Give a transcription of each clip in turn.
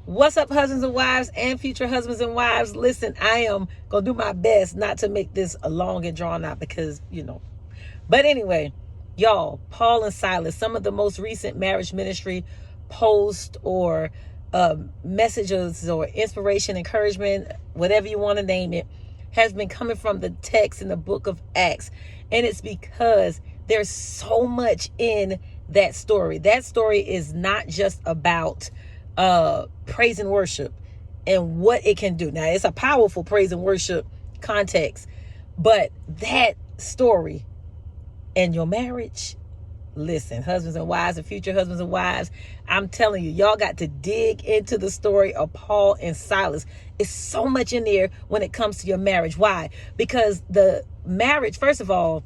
What's up, husbands and wives and future husbands and wives? Listen, I am going to do my best not to make this long and drawn out because, But anyway, y'all, Paul and Silas, some of the most recent marriage ministry posts or messages or inspiration, encouragement, whatever you want to name it, has been coming from the text in the book of Acts. And it's because there's so much in that story. That story is not just about praise and worship and what it can do. Now, it's a powerful praise and worship context, but that story and your marriage, listen, husbands and wives and future husbands and wives, I'm telling you, y'all got to dig into the story of Paul and Silas. It's so much in there when it comes to your marriage. Why? Because the marriage, first of all,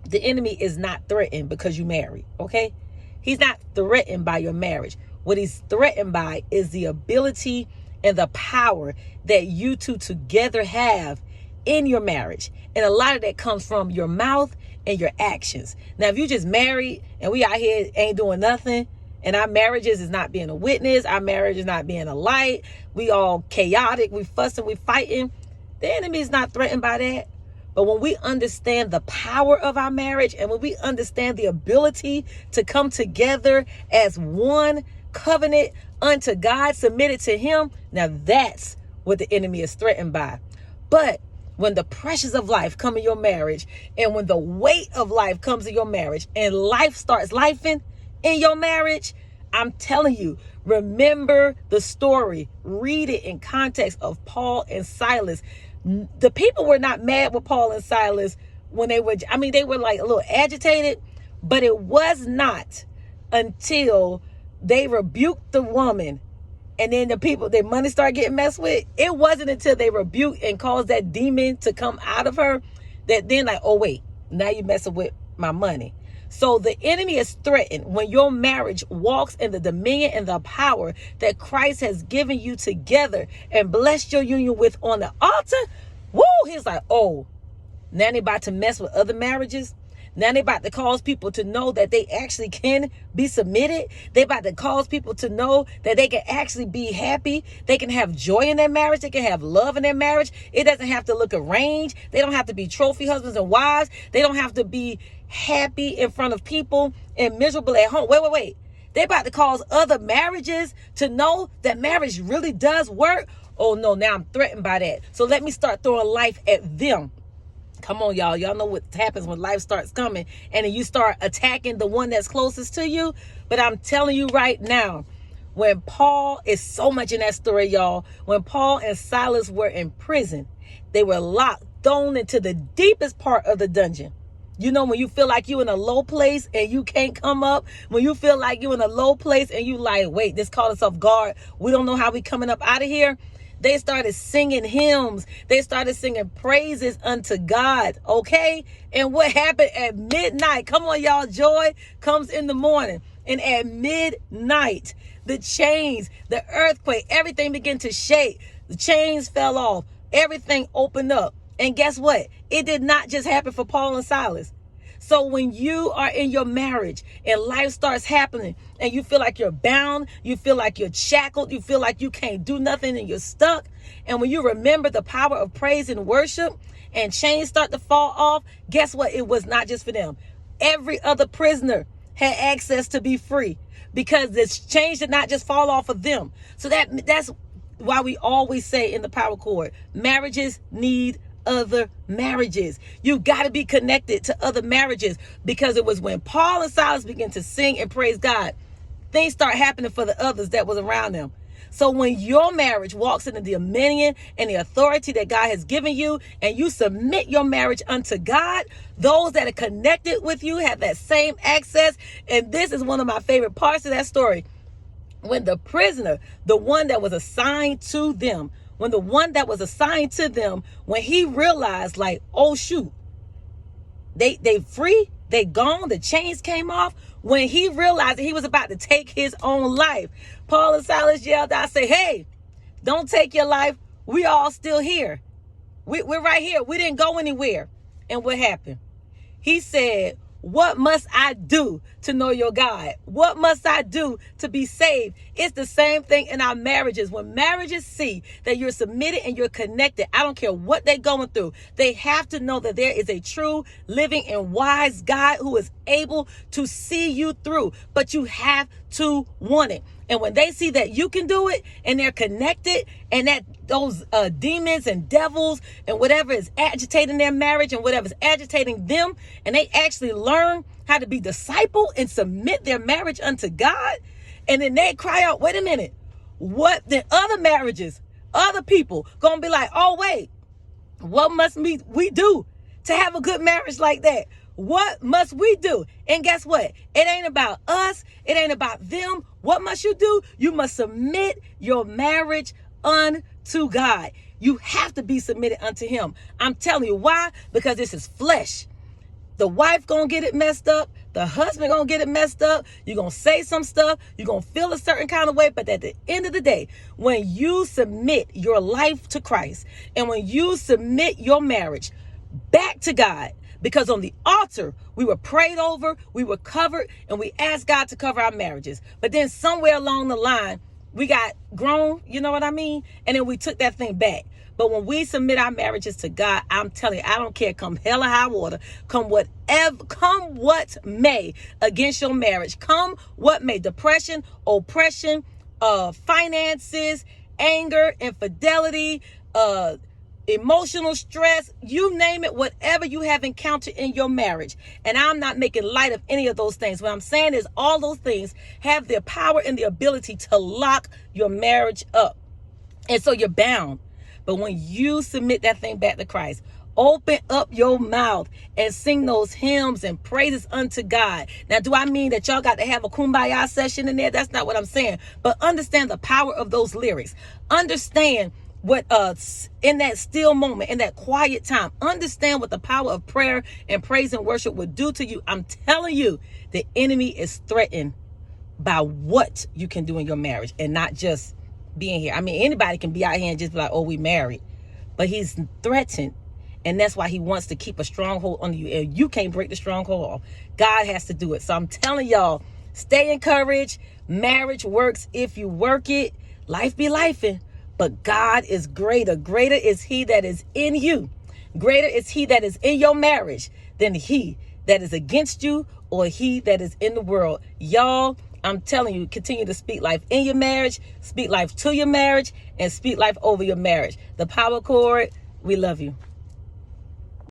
the enemy is not threatened because you married, okay? He's not threatened by your marriage. What he's threatened by is the ability and the power that you two together have in your marriage. And a lot of that comes from your mouth and your actions. Now, if you just married and we out here ain't doing nothing, and our marriages is not being a witness, our marriage is not being a light, we all chaotic, we fussing, we fighting, the enemy is not threatened by that. But when we understand the power of our marriage and when we understand the ability to come together as one covenant unto God, submitted to him, now that's what the enemy is threatened by. But when the pressures of life come in your marriage and when the weight of life comes in your marriage and life starts lifing in your marriage, I'm telling you, remember the story, read it in context of Paul and Silas. The people were not mad with Paul and Silas when they were like a little agitated, but it was not until they rebuked the woman and then the people, their money started getting messed with. It wasn't until they rebuked and caused that demon to come out of her that then like, oh wait, now you messing with my money. So the enemy is threatened when your marriage walks in the dominion and the power that Christ has given you together and blessed your union with on the altar. Woo! He's like, oh, now they about to mess with other marriages. Now they about to cause people to know that they actually can be submitted. They about to cause people to know that they can actually be happy. They can have joy in their marriage. They can have love in their marriage. It doesn't have to look arranged. They don't have to be trophy husbands and wives. They don't have to be happy in front of people and miserable at home. Wait. They about to cause other marriages to know that marriage really does work. Oh no, now I'm threatened by that. So let me start throwing life at them. Come on, y'all. Y'all know what happens when life starts coming and then you start attacking the one that's closest to you. But I'm telling you right now, when Paul is so much in that story, y'all, when Paul and Silas were in prison, they were locked, thrown into the deepest part of the dungeon. You know, when you feel like you in a low place and you can't come up, when you feel like you in a low place and you like, wait, this caught us off guard. We don't know how we coming up out of here. They started singing hymns. They started singing praises unto God. Okay. And what happened at midnight? Come on, y'all. Joy comes in the morning. And at midnight, the chains, the earthquake, everything began to shake. The chains fell off. Everything opened up. And guess what? It did not just happen for Paul and Silas. So when you are in your marriage and life starts happening and you feel like you're bound, you feel like you're shackled, you feel like you can't do nothing and you're stuck. And when you remember the power of praise and worship and chains start to fall off, guess what? It was not just for them. Every other prisoner had access to be free because this chains did not just fall off of them. So that's why we always say in the power chord, marriages need other marriages. You got to be connected to other marriages because it was when Paul and Silas began to sing and praise God, things start happening for the others that was around them. So when your marriage walks into the dominion and the authority that God has given you and you submit your marriage unto God, those that are connected with you have that same access. And this is one of my favorite parts of that story. When the prisoner, the one that was assigned to them, when he realized like, oh shoot, they free, they gone, the chains came off. When he realized that he was about to take his own life, Paul and Silas yelled out, say, hey, don't take your life. We all still here. We're right here. We didn't go anywhere. And what happened? He said, What must I do to know your God? What must I do to be saved? It's the same thing in our marriages. When marriages see that you're submitted and you're connected, I don't care what they're going through, they have to know that there is a true, living, and wise God who is able to see you through. But you have to want it. And when they see that you can do it and they're connected, and that those demons and devils and whatever is agitating their marriage and whatever is agitating them, and they actually learn how to be disciple and submit their marriage unto God, and then they cry out, wait a minute, what the other marriages, other people gonna be like, oh wait, what must we do to have a good marriage like that? What must we do? And guess what? It ain't about us. It ain't about them. What must you do? You must submit your marriage unto God. You have to be submitted unto him. I'm telling you why? Because this is flesh. The wife gonna get it messed up. The husband gonna get it messed up. You're gonna say some stuff. You're gonna feel a certain kind of way. But at the end of the day, when you submit your life to Christ, and when you submit your marriage back to God, because on the altar, we were prayed over, we were covered, and we asked God to cover our marriages. But then somewhere along the line, we got grown, you know what I mean? And then we took that thing back. But when we submit our marriages to God, I'm telling you, I don't care, come hell or high water, come what may against your marriage, come what may, depression, oppression, finances, anger, infidelity, emotional stress, you name it, whatever you have encountered in your marriage. And I'm not making light of any of those things. What I'm saying is all those things have the power and the ability to lock your marriage up. And so you're bound. But when you submit that thing back to Christ, open up your mouth and sing those hymns and praises unto God. Now, do I mean that y'all got to have a kumbaya session in there? That's not what I'm saying. But understand the power of those lyrics. Understand what in that still moment, in that quiet time, understand what the power of prayer and praise and worship would do to you. I'm telling you, the enemy is threatened by what you can do in your marriage, and not just being here. I mean, anybody can be out here and just be like, oh, we married. But he's threatened, and that's why he wants to keep a stronghold on you, and you can't break the stronghold off. God has to do it. So I'm telling y'all, stay encouraged. Marriage works if you work it. Life be lifing. But God is greater. Greater is he that is in you. Greater is he that is in your marriage than he that is against you or he that is in the world. Y'all, I'm telling you, continue to speak life in your marriage, speak life to your marriage, and speak life over your marriage. The Power Chord, we love you.